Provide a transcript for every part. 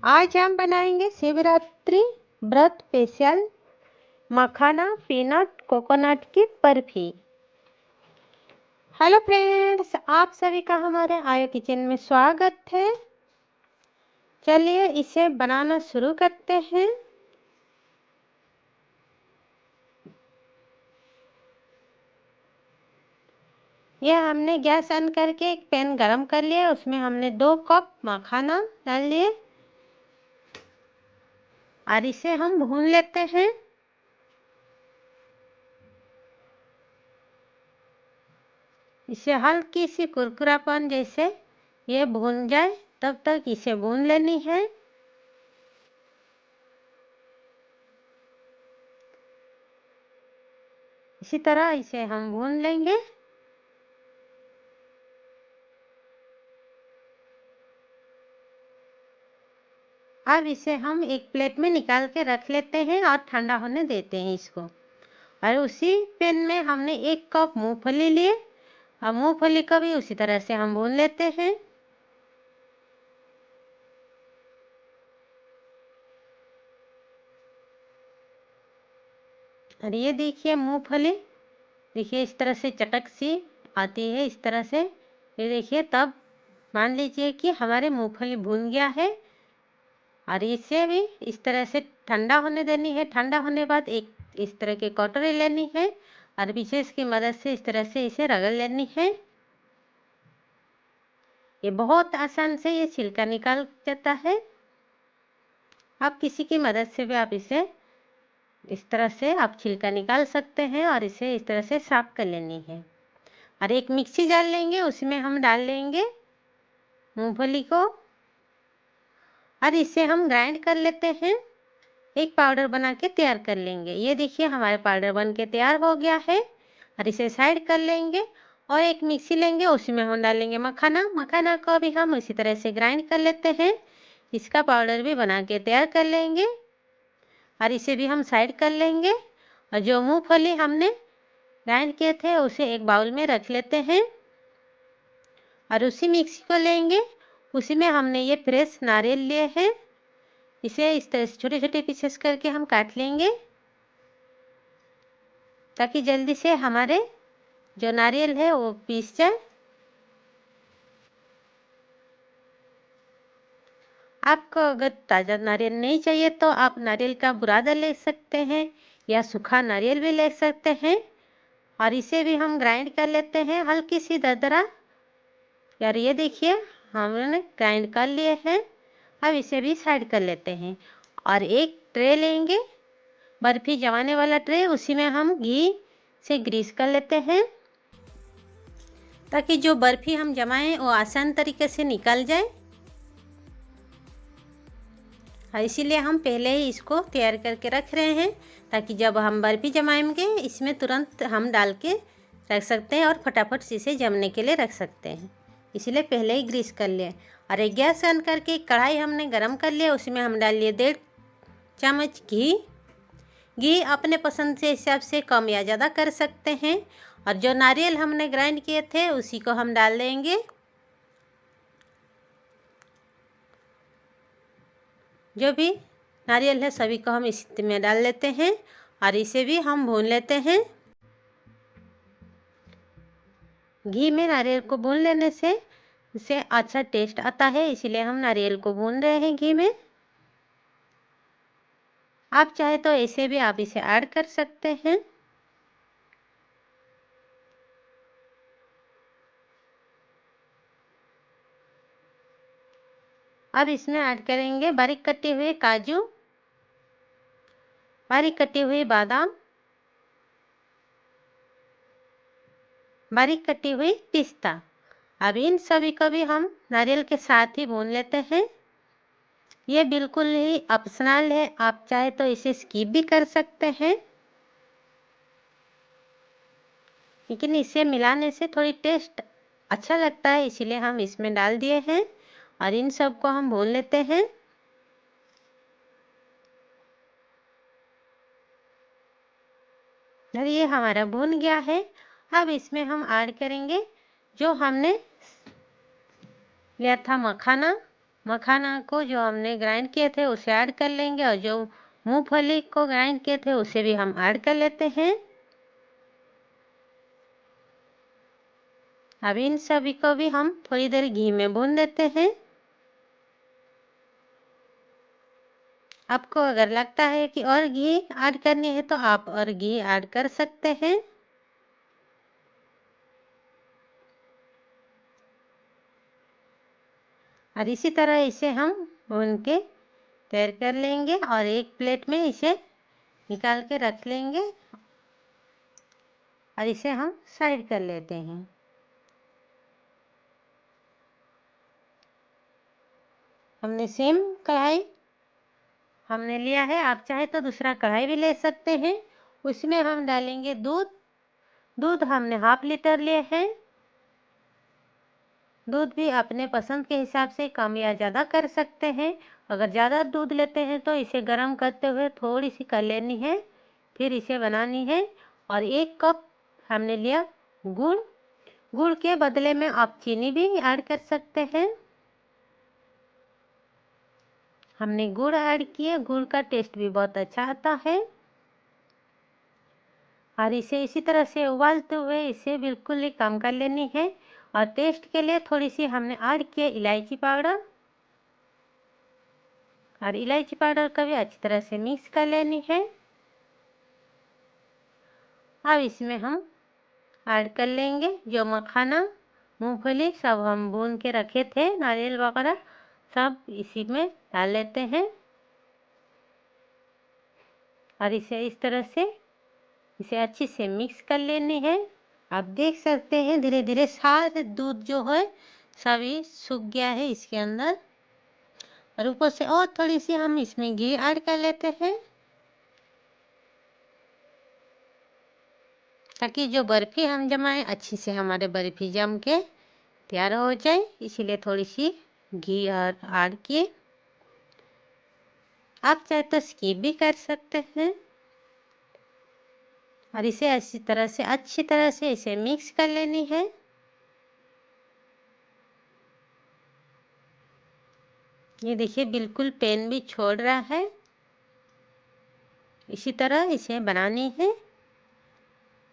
आज हम बनाएंगे शिवरात्रि व्रत स्पेशल मखाना पीनट कोकोनट की बर्फी। हेलो फ्रेंड्स, आप सभी का हमारे आयो किचन में स्वागत है। चलिए इसे बनाना शुरू करते हैं। यह हमने गैस ऑन करके एक पैन गरम कर लिया। उसमें हमने 2 कप मखाना डाल लिए और इसे हम भून लेते हैं। इसे हल्की सी कुरकुरापन जैसे ये भून जाए तब तक इसे भून लेनी है। इसी तरह इसे हम भून लेंगे। अब इसे हम एक प्लेट में निकाल के रख लेते हैं और ठंडा होने देते हैं इसको। और उसी पैन में हमने 1 कप मूंगफली लिए और मूंगफली को भी उसी तरह से हम भून लेते हैं। और ये देखिए मूंगफली, देखिए इस तरह से चटक सी आती है। इस तरह से ये देखिए, तब मान लीजिए कि हमारे मूंगफली भून गया है। और इसे भी इस तरह से ठंडा होने देनी है। ठंडा होने के बाद एक इस तरह की कटोरी लेनी है और विशेष की मदद से इस तरह से इसे रगड़ लेनी है। ये बहुत आसान से ये छिलका निकाल जाता है। आप किसी की मदद से भी आप इसे इस तरह से आप छिलका निकाल सकते हैं और इसे इस तरह से साफ कर लेनी है। और एक मिक्सी जार लेंगे, उसमें हम डाल लेंगे मूंगफली को और इसे हम ग्राइंड कर लेते हैं। एक पाउडर बना के तैयार कर लेंगे। ये देखिए हमारा पाउडर बन के तैयार हो गया है। और इसे साइड कर लेंगे और एक मिक्सी लेंगे, उसमें हम डालेंगे मखाना। मखाना को भी हम इसी तरह से ग्राइंड कर लेते हैं। इसका पाउडर भी बना के तैयार कर लेंगे और इसे भी हम साइड कर लेंगे। और जो मूंगफली हमने ग्राइंड किए थे उसे एक बाउल में रख लेते हैं। और उसी मिक्सी को लेंगे, उसी में हमने ये फ्रेश नारियल लिए हैं। इसे इस तरह से छोटे छोटे पीसेस करके हम काट लेंगे ताकि जल्दी से हमारे जो नारियल है वो पीस जाए। आपको अगर ताज़ा नारियल नहीं चाहिए तो आप नारियल का बुरादा ले सकते हैं या सूखा नारियल भी ले सकते हैं। और इसे भी हम ग्राइंड कर लेते हैं हल्की सी दरदरा। यार ये देखिए हमने ग्राइंड कर लिए हैं। अब इसे भी साइड कर लेते हैं और एक ट्रे लेंगे, बर्फी जमाने वाला ट्रे। उसी में हम घी से ग्रीस कर लेते हैं ताकि जो बर्फी हम जमाएं वो आसान तरीके से निकल जाए। और इसीलिए हम पहले ही इसको तैयार करके रख रहे हैं ताकि जब हम बर्फी जमाएंगे इसमें तुरंत हम डाल के रख सकते हैं और फटाफट से इसे जमने के लिए रख सकते हैं। इसीलिए पहले ही ग्रीस कर लिए। और एक गैस ऑन करके कढ़ाई हमने गरम कर लिया, उसमें हम डाल लिए 1.5 चम्मच घी। घी अपने पसंद से हिसाब से कम या ज़्यादा कर सकते हैं। और जो नारियल हमने ग्राइंड किए थे उसी को हम डाल देंगे। जो भी नारियल है सभी को हम इसी में डाल लेते हैं और इसे भी हम भून लेते हैं। घी में नारियल को भून लेने से इसे अच्छा टेस्ट आता है, इसीलिए हम नारियल को भून रहे हैं घी में। आप चाहे तो ऐसे भी आप इसे ऐड कर सकते हैं। अब इसमें ऐड करेंगे बारीक कटे हुए काजू, बारीक कटे हुए बादाम, बारीक कटी हुई पिस्ता। अब इन सभी को भी हम नारियल के साथ ही भून लेते हैं। ये बिल्कुल ही ऑप्शनल है, आप चाहे तो इसे स्किप भी कर सकते हैं, लेकिन इसे मिलाने से थोड़ी टेस्ट अच्छा लगता है, इसीलिए हम इसमें डाल दिए हैं। और इन सब को हम भून लेते हैं। और ये हमारा भून गया है। अब इसमें हम ऐड करेंगे जो हमने लिया था मखाना। मखाना को जो हमने ग्राइंड किए थे उसे ऐड कर लेंगे और जो मूंगफली को ग्राइंड किए थे उसे भी हम ऐड कर लेते हैं। अब इन सभी को भी हम थोड़ी देर घी में भून देते हैं। आपको अगर लगता है कि और घी ऐड करनी है तो आप और घी ऐड कर सकते हैं। और इसी तरह इसे हम भून के तैयार कर लेंगे और एक प्लेट में इसे निकाल के रख लेंगे और इसे हम साइड कर लेते हैं। हमने सेम कढ़ाई हमने लिया है, आप चाहे तो दूसरा कढ़ाई भी ले सकते हैं। उसमें हम डालेंगे दूध। दूध हमने हाफ लीटर लिए हैं। दूध भी अपने पसंद के हिसाब से कम या ज़्यादा कर सकते हैं। अगर ज़्यादा दूध लेते हैं तो इसे गर्म करते हुए थोड़ी सी कर लेनी है, फिर इसे बनानी है। और 1 कप हमने लिया गुड़। गुड़ के बदले में आप चीनी भी ऐड कर सकते हैं। हमने गुड़ ऐड किए, गुड़ का टेस्ट भी बहुत अच्छा आता है। और इसे इसी तरह से उबालते हुए इसे बिल्कुल ही कम कर लेनी है। और टेस्ट के लिए थोड़ी सी हमने ऐड किया इलायची पाउडर। और इलायची पाउडर का भी अच्छी तरह से मिक्स कर लेनी है। अब इसमें हम ऐड कर लेंगे जो मखाना, मूंगफली सब हम भून के रखे थे, नारियल वगैरह सब इसी में डाल लेते हैं। और इसे इस तरह से इसे अच्छी से मिक्स कर लेनी है। आप देख सकते हैं धीरे धीरे सारे दूध जो है सभी सूख गया है इसके अंदर। और ऊपर से और थोड़ी सी हम इसमें घी ऐड कर लेते हैं ताकि जो बर्फी हम जमाए अच्छी से हमारे बर्फी जम के तैयार हो जाए। इसीलिए थोड़ी सी घी और ऐड किए। आप चाहे तो स्किप भी कर सकते हैं। और इसे अच्छी तरह से इसे मिक्स कर लेनी है। ये देखिए बिल्कुल पैन भी छोड़ रहा है। इसी तरह इसे बनानी है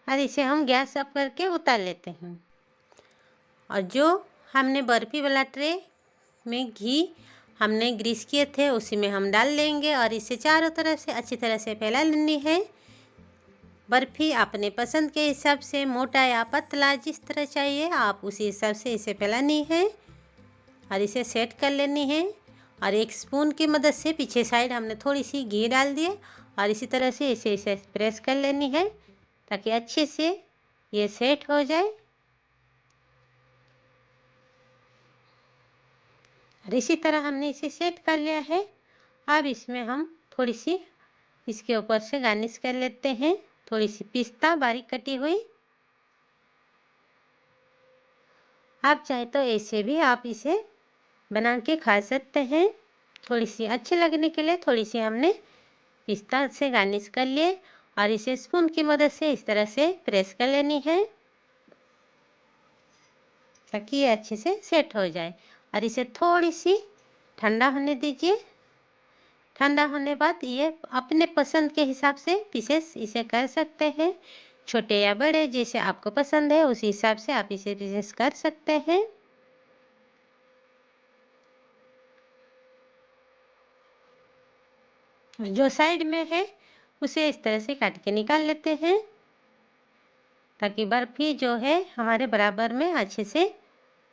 और इसे हम गैस ऑफ करके उतार लेते हैं। और जो हमने बर्फी वाला ट्रे में घी हमने ग्रीस किए थे उसी में हम डाल लेंगे और इसे चारों तरफ से अच्छी तरह से फैला लेनी है। बर्फी अपने पसंद के हिसाब से मोटा या पतला जिस तरह चाहिए आप उसी हिसाब से इसे फैलानी है और इसे सेट कर लेनी है। और एक स्पून की मदद से पीछे साइड हमने थोड़ी सी घी डाल दिए और इसी तरह से इसे प्रेस कर लेनी है ताकि अच्छे से ये सेट हो जाए। और इसी तरह हमने इसे सेट कर लिया है। अब इसमें हम थोड़ी सी इसके ऊपर से गार्निश कर लेते हैं, थोड़ी सी पिस्ता बारीक कटी हुई। आप चाहे तो ऐसे भी आप इसे बना के खा सकते हैं। थोड़ी सी अच्छी लगने के लिए थोड़ी सी हमने पिस्ता से गार्निश कर लिए और इसे स्पून की मदद से इस तरह से प्रेस कर लेनी है ताकि ये अच्छे से सेट हो जाए। और इसे थोड़ी सी ठंडा होने दीजिए। ठंडा होने बाद ये अपने पसंद के हिसाब से पीसेस इसे कर सकते हैं, छोटे या बड़े जैसे आपको पसंद है उसी हिसाब से आप इसे पीसेस कर सकते हैं। जो साइड में है उसे इस तरह से काट के निकाल लेते हैं ताकि बर्फी जो है हमारे बराबर में अच्छे से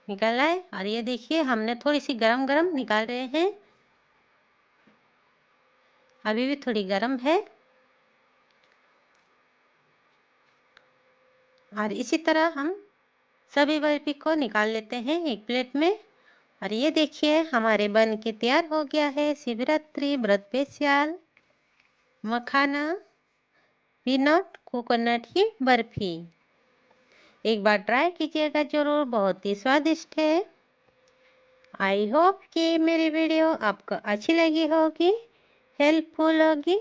निकल आए। और ये देखिए हमने थोड़ी सी गरम गरम निकाल रहे हैं, अभी भी थोड़ी गरम है। और इसी तरह हम सभी बर्फी को निकाल लेते हैं एक प्लेट में। और ये देखिए हमारे बन के तैयार हो गया है शिवरात्रि व्रत स्पेशल मखाना पीनट कोकोनट की बर्फी। एक बार ट्राई कीजिएगा जरूर, बहुत ही स्वादिष्ट है। आई होप कि मेरी वीडियो आपको अच्छी लगी होगी, हेल्पफुल होगी।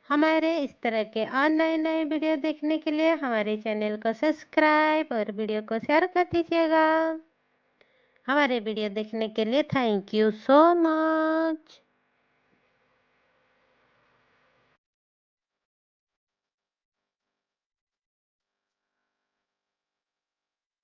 हमारे इस तरह के और नए नए वीडियो देखने के लिए हमारे चैनल को सब्सक्राइब और वीडियो को शेयर कर दीजिएगा। हमारे वीडियो देखने के लिए थैंक यू सो मच।